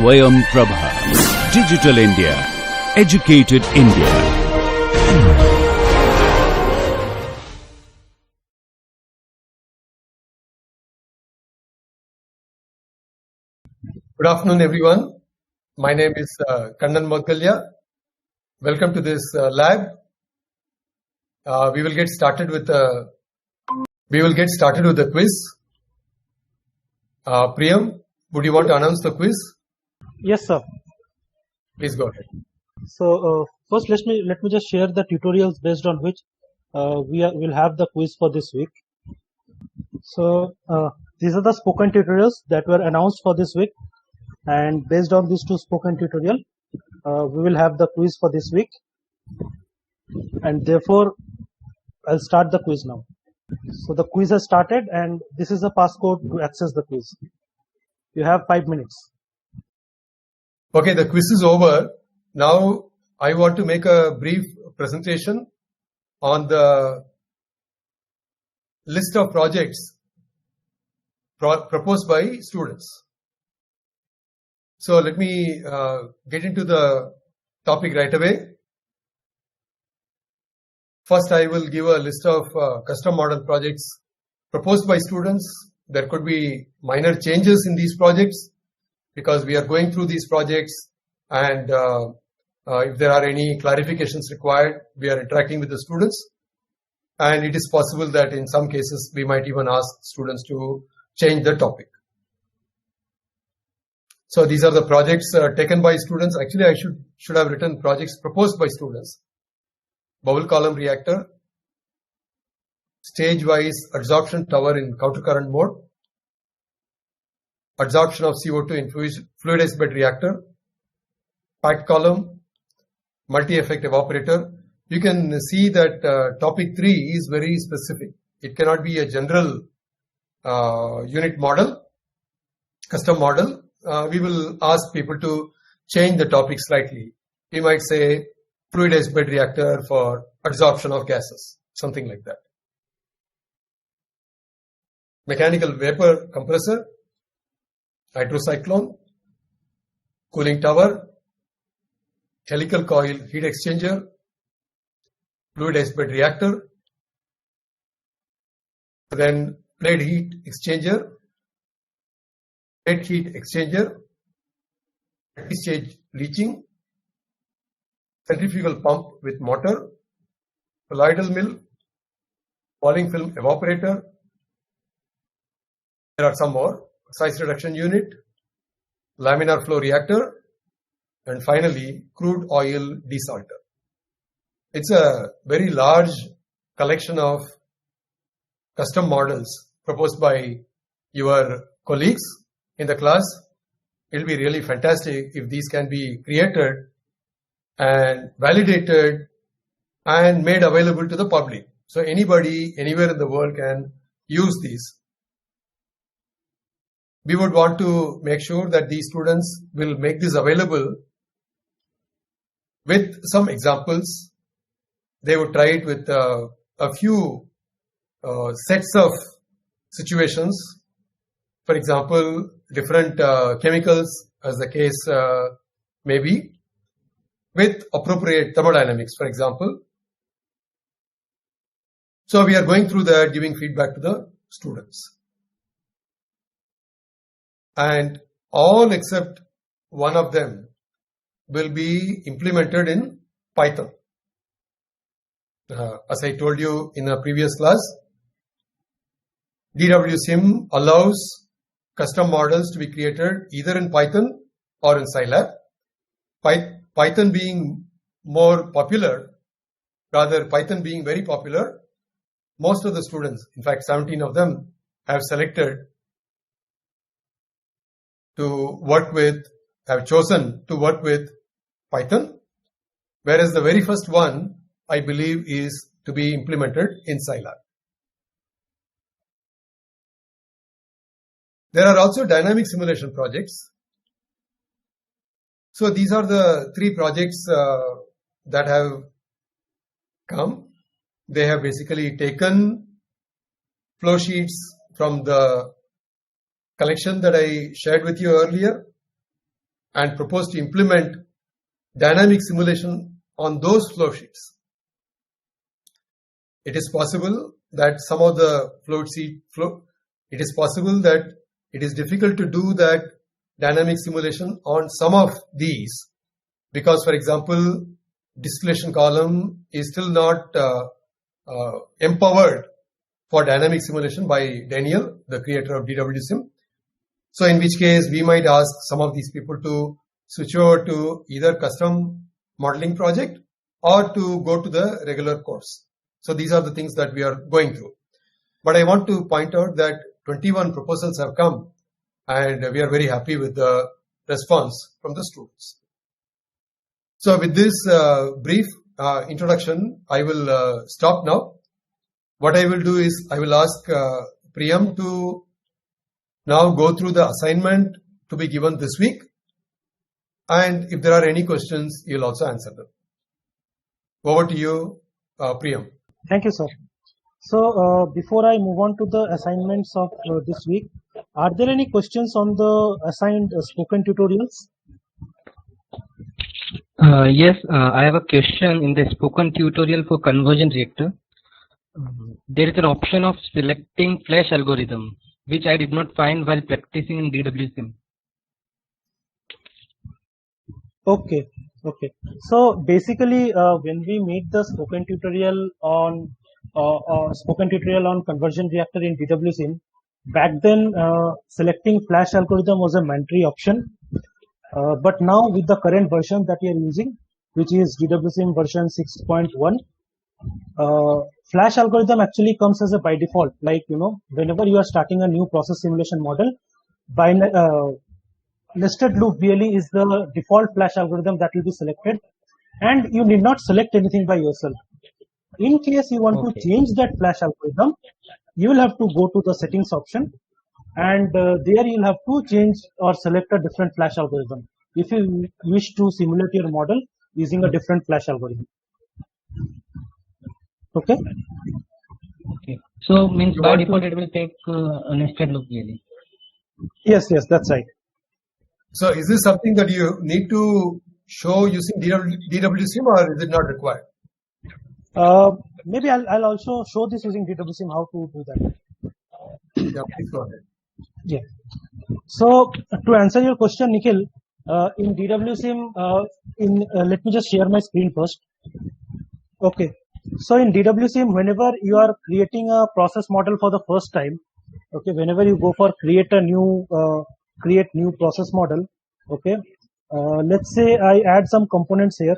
Swayam Prabha. Digital India. Educated India. Good afternoon, everyone. My name is Kannan Moudgalya. Welcome to this lab. We will get started with the quiz. Priyam, would you want to announce the quiz? Yes, sir. Please go ahead. So first, let me just share the tutorials based on which we'll have the quiz for this week. So these are the spoken tutorials that were announced for this week, and based on these two spoken tutorial, we will have the quiz for this week. And therefore, I'll start the quiz now. So the quiz has started, and this is the passcode to access the quiz. You have 5 minutes. Okay, the quiz is over. Now I want to make a brief presentation on the list of projects proposed by students. So let me get into the topic right away. First, I will give a list of custom model projects proposed by students. There could be minor changes in these projects because we are going through these projects, and if there are any clarifications required, we are interacting with the students. And it is possible that in some cases, we might even ask students to change the topic. So these are the projects taken by students. Actually, I should have written projects proposed by students. Bubble column reactor, stage-wise adsorption tower in countercurrent mode, adsorption of CO2 in fluidized bed reactor, packed column, multi-effect evaporator. You can see that topic 3 is very specific. It cannot be a general unit model, custom model. We will ask people to change the topic slightly. We might say fluidized bed reactor for adsorption of gases, something like that. Mechanical vapor compressor, hydrocyclone, cooling tower, helical coil heat exchanger, fluidized bed reactor, then plate heat exchanger, plate heat exchanger, stage leaching, centrifugal pump with motor, colloidal mill, falling film evaporator. There are some more. Size reduction unit, laminar flow reactor, and finally crude oil desalter. It's a very large collection of custom models proposed by your colleagues in the class. It'll be really fantastic if these can be created and validated and made available to the public. So anybody, anywhere in the world can use these. We would want to make sure that these students will make this available with some examples. They would try it with a few sets of situations. For example, different chemicals, as the case may be, with appropriate thermodynamics, for example. So we are going through that, giving feedback to the students. And all except one of them will be implemented in Python. As I told you in a previous class, DWSim allows custom models to be created either in Python or in Scilab. Python being more popular, rather Python being very popular, most of the students, in fact 17 of them, have selected to work with, have chosen to work with Python, whereas the very first one, I believe, is to be implemented in Scilab. There are also dynamic simulation projects. So these are the 3 projects that have come. They have basically taken flow sheets from the collection that I shared with you earlier, and propose to implement dynamic simulation on those flow sheets. It is possible that some of the it is possible that it is difficult to do that dynamic simulation on some of these because, for example, distillation column is still not empowered for dynamic simulation by Daniel, the creator of DWSim. So in which case we might ask some of these people to switch over to either custom modeling project or to go to the regular course. So these are the things that we are going through. But I want to point out that 21 proposals have come and we are very happy with the response from the students. So with this brief introduction, I will stop now. What I will do is I will ask Priyam to now go through the assignment to be given this week. And if there are any questions, you'll also answer them. Over to you, Priyam. Thank you, sir. So before I move on to the assignments of this week, are there any questions on the assigned spoken tutorials? Yes, I have a question in the spoken tutorial for conversion reactor. There is an option of selecting flash algorithm, which I did not find while practicing in DWSim. Okay. So basically, when we made the spoken tutorial on conversion reactor in DWSim, back then selecting flash algorithm was a mandatory option. But now with the current version that we are using, which is DWSim version 6.1, flash algorithm actually comes as a by default. Like, whenever you are starting a new process simulation model, nested loop BLE is the default flash algorithm that will be selected, and you need not select anything by yourself. In case you want to change that flash algorithm, you will have to go to the settings option, and there you'll have to change or select a different flash algorithm if you wish to simulate your model using a different flash algorithm. Okay. So means by default it will take a nested loop BLE. Yes, that's right. So is this something that you need to show using DWSim or is it not required? Maybe I'll also show this using DWSim how to do that. Yeah, please go ahead. Yeah. So to answer your question, Nikhil, in DWSim, let me just share my screen first. Okay. So in DWSim, whenever you are creating a process model for the first time, okay, whenever you go for create new process model, okay, let's say I add some components here.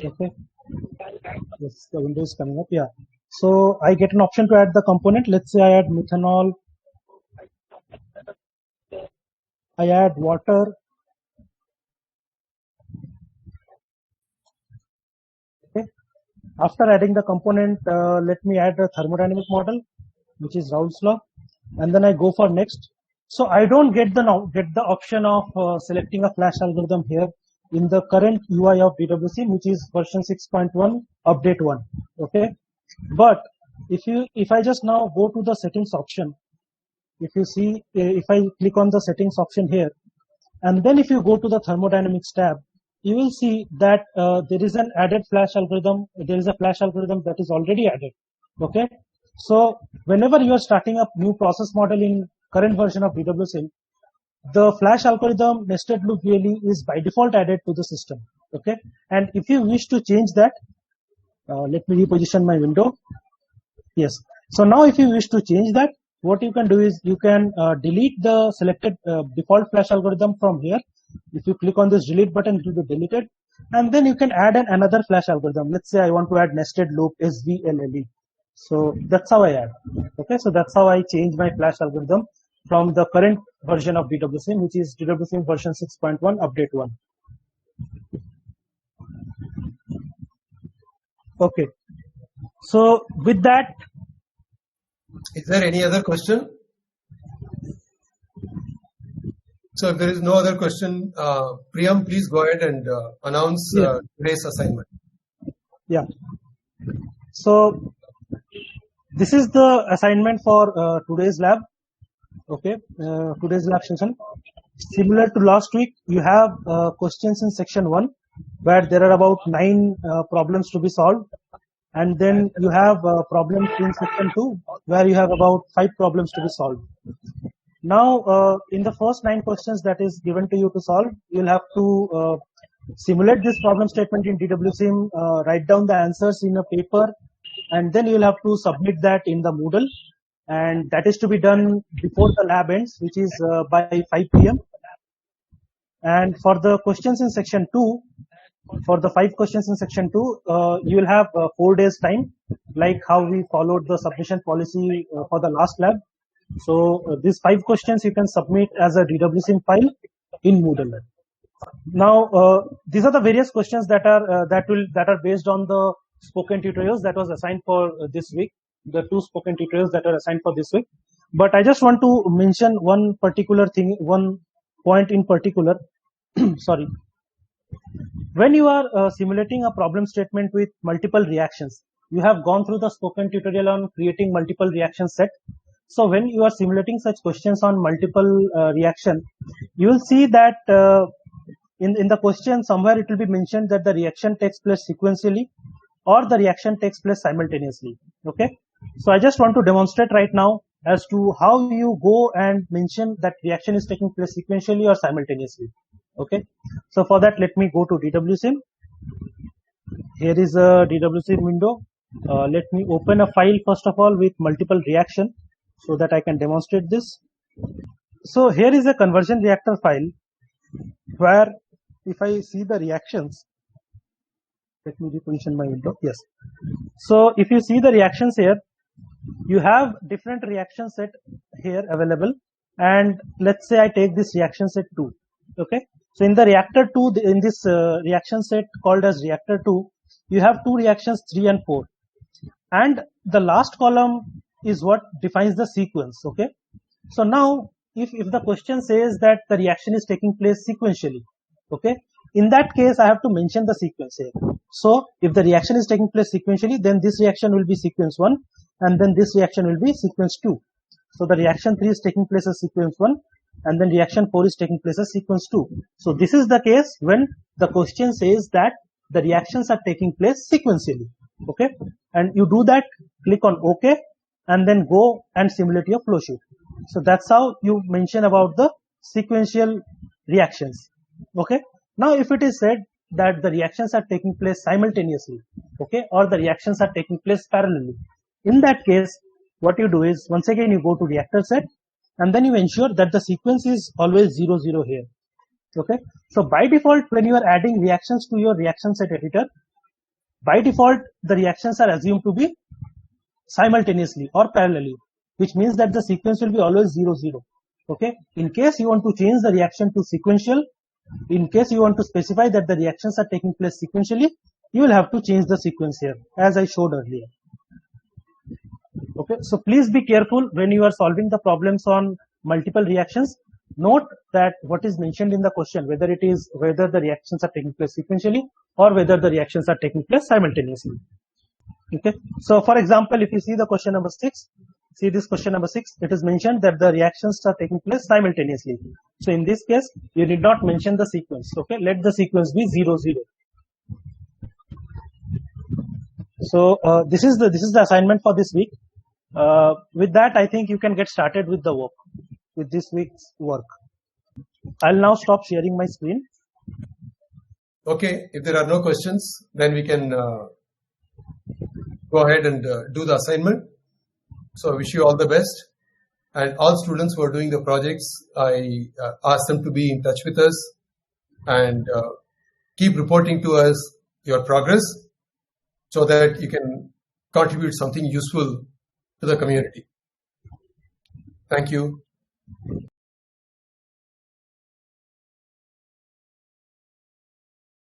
Okay. Yes, the window is coming up. Yeah. So I get an option to add the component. Let's say I add methanol. I add water. Okay. After adding the component, let me add a thermodynamic model, which is Raoult's law, and then I go for next. So I don't get the option of selecting a flash algorithm here in the current UI of DWSim, which is version 6.1 update 1. Okay, but if I just now go to the settings option, if you see, if I click on the settings option here, and then if you go to the thermodynamics tab, you will see that there is an added flash algorithm. There is a flash algorithm that is already added. Okay, so whenever you are starting up new process model in current version of DWSim, the flash algorithm nested loop BLE is by default added to the system. Okay, and if you wish to change that, let me reposition my window. Yes, so now if you wish to change that, what you can do is you can delete the selected default flash algorithm from here. If you click on this delete button, it will be deleted, and then you can add another flash algorithm. Let's say I want to add nested loop SVLLE. So that's how I add. Okay, so that's how I change my flash algorithm from the current version of DWSim, which is DWSim version 6.1 update 1. Okay, so with that, is there any other question? So if there is no other question, Priyam, please go ahead and announce today's assignment. Yeah. So this is the assignment for today's lab. Okay, today's lab session. similar to last week, you have questions in section 1 where there are about 9 problems to be solved, and then you have problems in section 2 where you have about 5 problems to be solved. Now, in the first 9 questions that is given to you to solve, you'll have to simulate this problem statement in DWSim, write down the answers in a paper, and then you'll have to submit that in the Moodle, and that is to be done before the lab ends, which is by 5 p.m. And for the questions in section 2, for the 5 questions in section 2, you will have 4 days time, like how we followed the submission policy for the last lab. So these 5 questions you can submit as a DWSim file in Moodle. Now, these are the various questions that are based on the spoken tutorials that was assigned for this week, the 2 spoken tutorials that are assigned for this week. But I just want to mention one particular thing, one point in particular. Sorry. When you are simulating a problem statement with multiple reactions, you have gone through the spoken tutorial on creating multiple reaction set. So when you are simulating such questions on multiple reaction, you will see that in the question somewhere it will be mentioned that the reaction takes place sequentially or the reaction takes place simultaneously. Okay. So I just want to demonstrate right now as to how you go and mention that reaction is taking place sequentially or simultaneously. Okay. So for that, let me go to DWSim. Here is a DWSim window. Let me open a file first of all with multiple reaction so that I can demonstrate this. So here is a conversion reactor file where if I see the reactions, let me reposition my window. Yes. So if you see the reactions here, you have different reaction set here available, and let's say I take this reaction set 2. Okay. So in the reactor 2, in this reaction set called as reactor 2, you have 2 reactions 3 and 4, and the last column is what defines the sequence. Okay. So now if the question says that the reaction is taking place sequentially, okay, in that case I have to mention the sequence here. So if the reaction is taking place sequentially, then this reaction will be sequence 1, and then this reaction will be sequence 2. So the reaction 3 is taking place as sequence 1, and then reaction 4 is taking place as sequence 2. So this is the case when the question says that the reactions are taking place sequentially. Okay, and you do that, click on OK, and then go and simulate your flow sheet. So that's how you mention about the sequential reactions. Okay. Now if it is said that the reactions are taking place simultaneously, okay, or the reactions are taking place parallelly, in that case what you do is once again you go to reactor set, and then you ensure that the sequence is always 0, 0 here. Okay. So by default, when you are adding reactions to your reaction set editor, by default the reactions are assumed to be simultaneously or parallelly, which means that the sequence will be always 0, 0. Okay. In case you want to change the reaction to sequential, in case you want to specify that the reactions are taking place sequentially, you will have to change the sequence here as I showed earlier. Okay. So please be careful when you are solving the problems on multiple reactions. Note that what is mentioned in the question, whether the reactions are taking place sequentially or whether the reactions are taking place simultaneously. Okay. So for example, if you see the question number 6, see this question number 6, it is mentioned that the reactions are taking place simultaneously. So in this case, you need not mention the sequence. Okay. Let the sequence be 0, 0. So this is the assignment for this week. With that, I think you can get started with the work, with this week's work. I'll now stop sharing my screen. Okay, if there are no questions, then we can go ahead and do the assignment. So I wish you all the best, and all students who are doing the projects, I ask them to be in touch with us and keep reporting to us your progress so that you can contribute something useful to the community. Thank you.